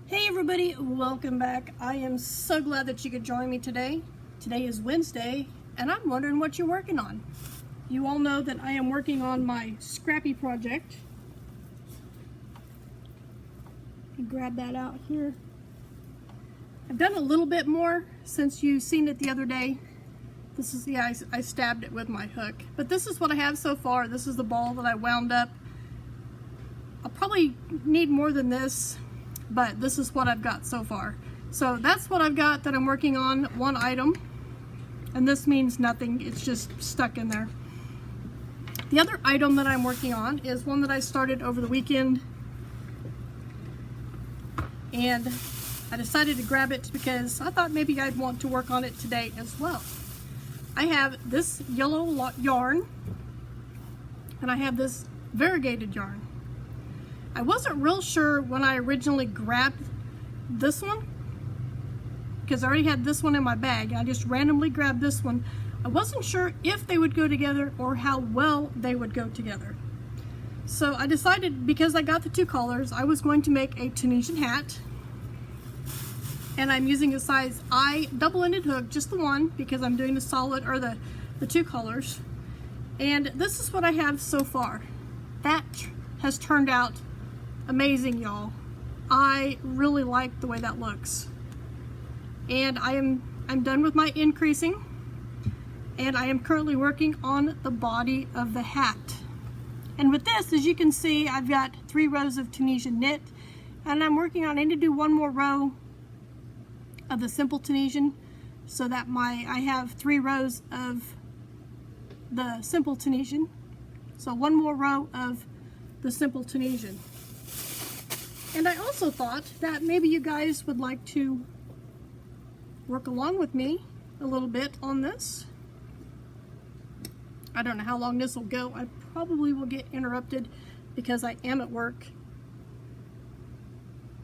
Hey everybody, welcome back. I am so glad that you could join me today. Today is Wednesday, and I'm wondering what you're working on. You all know that I am working on my Scrappy project. Grab that out here. I've done a little bit more since you've seen it the other day. This is I stabbed it with my hook. But this is what I have so far. This is the ball that I wound up. I'll probably need more than this, but this is what I've got so far. So that's what I've got that I'm working on, one item. And this means nothing, it's just stuck in there. The other item that I'm working on is one that I started over the weekend. And I decided to grab it because I thought maybe I'd want to work on it today as well. I have this yellow yarn, and I have this variegated yarn. I wasn't real sure when I originally grabbed this one, because I already had this one in my bag. I just randomly grabbed this one. I wasn't sure if they would go together or how well they would go together. So I decided, because I got the two colors, I was going to make a Tunisian hat. And I'm using a size I double-ended hook, just the one, because I'm doing the solid, or the two colors. And this is what I have so far. That has turned out amazing, y'all. I really like the way that looks. And I'm done with my increasing, and I am currently working on the body of the hat. And with this, as you can see, I've got 3 rows of Tunisian knit, and I'm working on, I need to do 1 more row of the simple Tunisian, so that I have 3 rows of the simple Tunisian. So 1 more row of the simple Tunisian. And I also thought that maybe you guys would like to work along with me a little bit on this. I don't know how long this will go. I probably will get interrupted because I am at work.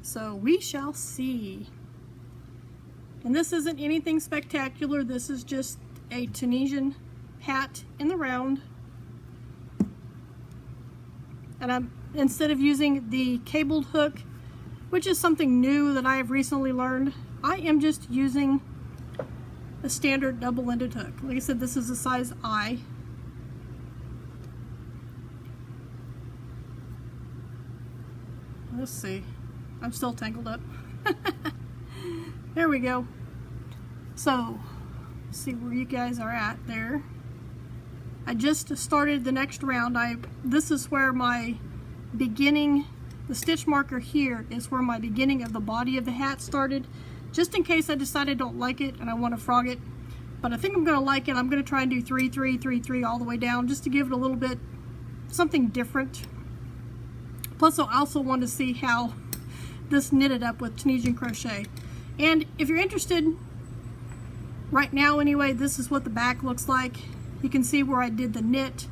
So we shall see. And this isn't anything spectacular. This is just a Tunisian hat in the round. And instead of using the cabled hook, which is something new that I have recently learned, I am just using a standard double-ended hook. Like I said, this is a size I. Let's see. I'm still tangled up. There we go. So, let's see where you guys are at there. I just started the next round. This is where my beginning, the stitch marker here is where my beginning of the body of the hat started. Just in case I decide I don't like it and I want to frog it. But I think I'm going to like it. I'm going to try and do 3, 3, 3, 3 all the way down, just to give it a little bit, something different. Plus I also want to see how this knitted up with Tunisian crochet. And if you're interested, right now anyway, this is what the back looks like. You can see where I did the knit.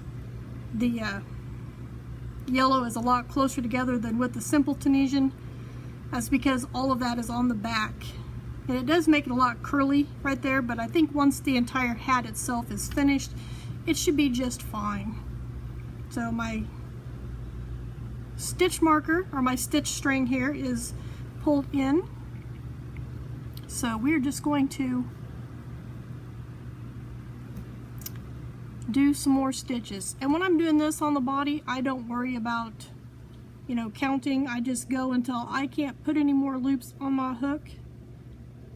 The yellow is a lot closer together than with the simple Tunisian. That's because all of that is on the back. And it does make it a lot curly right there, but I think once the entire hat itself is finished, it should be just fine. So my stitch marker, or my stitch string here, is pulled in. So we're just going to do some more stitches. And when I'm doing this on the body, I don't worry about, you know, counting. I just go until I can't put any more loops on my hook.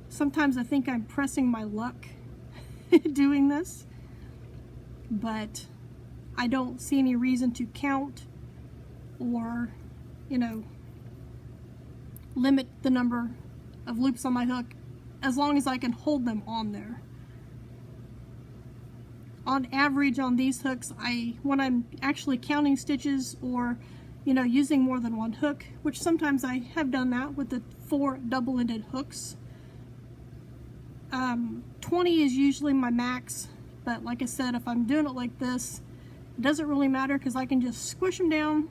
Sometimes I think I'm pressing my luck doing this, but I don't see any reason to count or, you know, limit the number of loops on my hook, as long as I can hold them on there. On average on these hooks, when I'm actually counting stitches or, you know, using more than one hook, which sometimes I have done that with the 4 double-ended hooks, 20 is usually my max. But like I said, if I'm doing it like this, it doesn't really matter, because I can just squish them down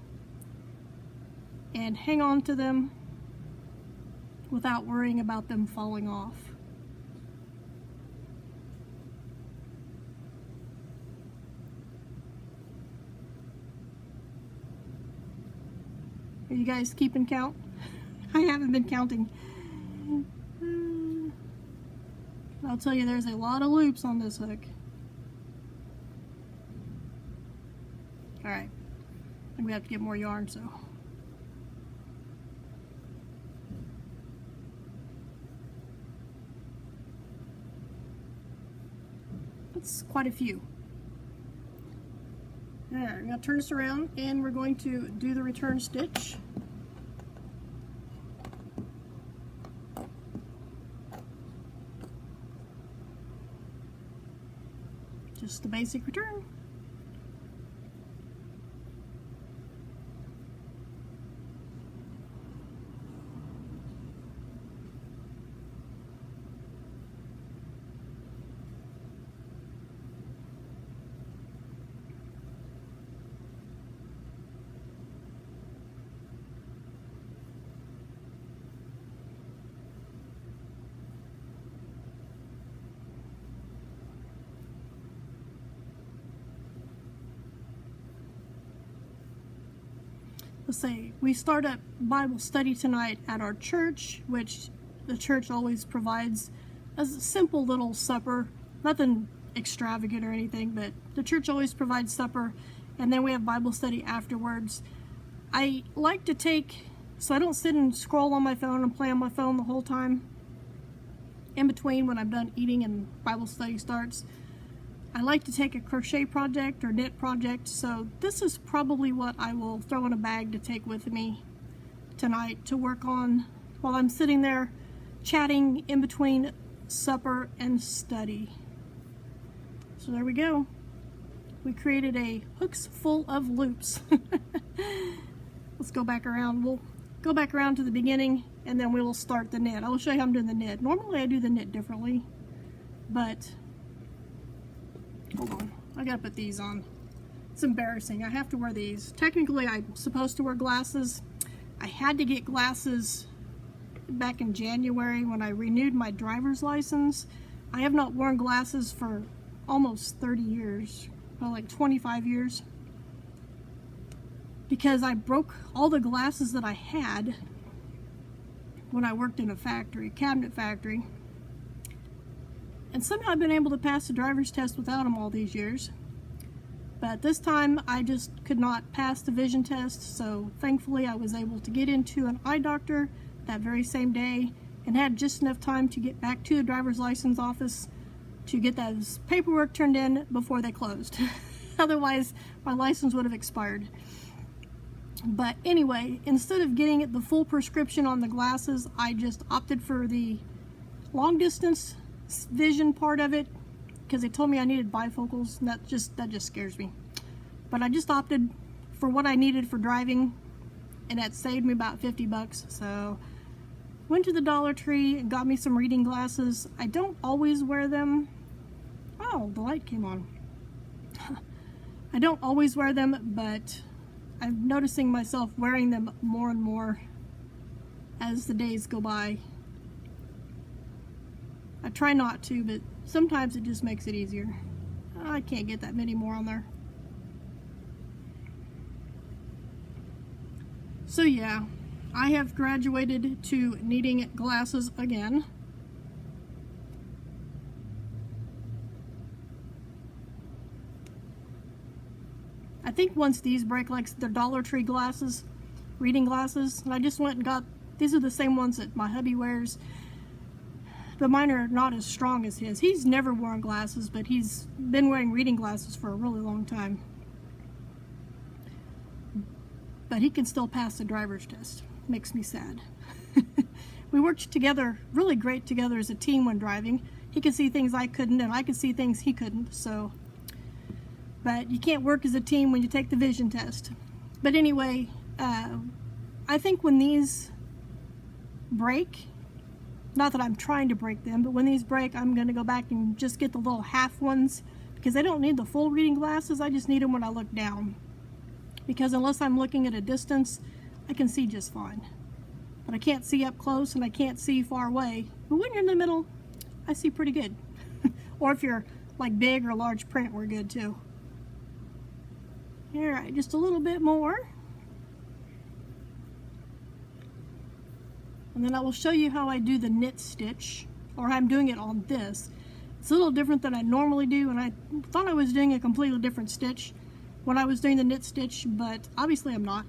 and hang on to them without worrying about them falling off. Are you guys keeping count? I haven't been counting. I'll tell you, there's a lot of loops on this hook. Alright, I think we have to get more yarn, so. That's quite a few. Alright, I'm going to turn this around and we're going to do the return stitch. Just the basic return. Let's say we start a Bible study tonight at our church, which the church always provides a simple little supper, nothing extravagant or anything, but the church always provides supper, and then we have Bible study afterwards. I like to take, so I don't sit and scroll on my phone and play on my phone the whole time in between when I'm done eating and Bible study starts. I like to take a crochet project or knit project, so this is probably what I will throw in a bag to take with me tonight to work on while I'm sitting there chatting in between supper and study. So there we go. We created a hooks full of loops. Let's go back around. We'll go back around to the beginning and then we will start the knit. I will show you how I'm doing the knit. Normally I do the knit differently, but hold on, I gotta put these on. It's embarrassing, I have to wear these. Technically I'm supposed to wear glasses. I had to get glasses back in January when I renewed my driver's license. I have not worn glasses for almost 30 years, well, like 25 years. Because I broke all the glasses that I had when I worked in a factory, cabinet factory. And somehow I've been able to pass the driver's test without them all these years. But this time I just could not pass the vision test, so thankfully I was able to get into an eye doctor that very same day and had just enough time to get back to the driver's license office to get those paperwork turned in before they closed. Otherwise my license would have expired. But anyway, instead of getting the full prescription on the glasses, I just opted for the long distance vision part of it because they told me I needed bifocals, and that just scares me. But I just opted for what I needed for driving, and that saved me about 50 bucks. So went to the Dollar Tree and got me some reading glasses. I don't always wear them. Oh, the light came on. I don't always wear them, but I'm noticing myself wearing them more and more as the days go by. I try not to, but sometimes it just makes it easier. I can't get that many more on there. So yeah, I have graduated to needing glasses again. I think once these break, like the Dollar Tree glasses, reading glasses, and I just went and got, these are the same ones that my hubby wears, but mine are not as strong as his. He's never worn glasses, but he's been wearing reading glasses for a really long time. But he can still pass the driver's test. Makes me sad. We worked together, really great together as a team when driving. He could see things I couldn't, and I could see things he couldn't, so. But you can't work as a team when you take the vision test. But anyway, I think when these break, not that I'm trying to break them, but when these break, I'm going to go back and just get the little half ones because I don't need the full reading glasses. I just need them when I look down. Because unless I'm looking at a distance, I can see just fine. But I can't see up close and I can't see far away. But when you're in the middle, I see pretty good. Or if you're like big or large print, we're good too. All right, just a little bit more. and then I will show you how I do the knit stitch, or how I'm doing it on this. It's a little different than I normally do, and I thought I was doing a completely different stitch when I was doing the knit stitch, but obviously I'm not.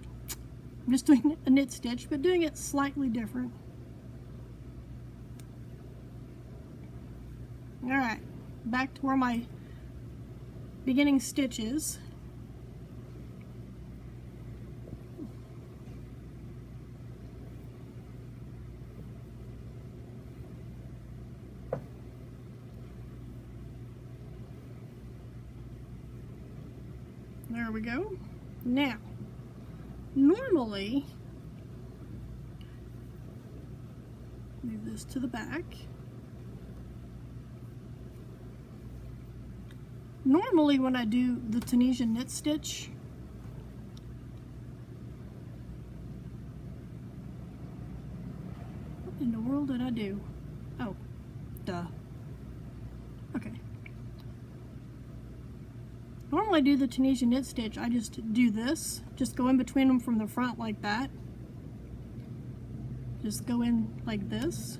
I'm just doing a knit stitch, but doing it slightly different. Alright, back to where my beginning stitch is. There we go. Now, normally, move this to the back. Normally when I do the Tunisian knit stitch, what in the world did I do? Oh, duh. Okay. Normally I do the Tunisian knit stitch, I just do this, just go in between them from the front like that. Just go in like this.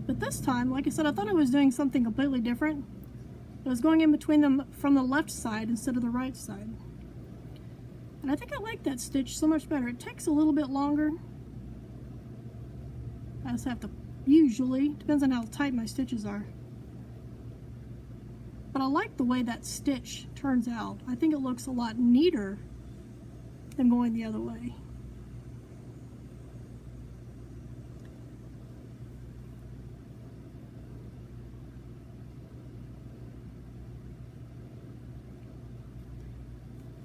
But this time, like I said, I thought I was doing something completely different. I was going in between them from the left side instead of the right side. And I think I like that stitch so much better. It takes a little bit longer. I just have to, usually, depends on how tight my stitches are. But I like the way that stitch turns out. I think it looks a lot neater than going the other way.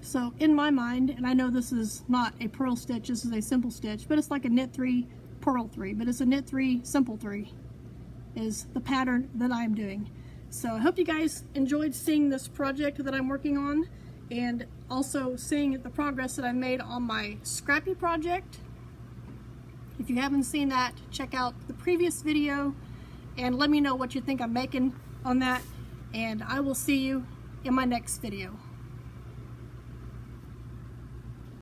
So in my mind, and I know this is not a purl stitch, this is a simple stitch, but it's like a knit 3, purl 3, but it's a knit 3, simple 3 is the pattern that I'm doing. So I hope you guys enjoyed seeing this project that I'm working on, and also seeing the progress that I made on my scrappy project. If you haven't seen that, check out the previous video and let me know what you think I'm making on that, and I will see you in my next video.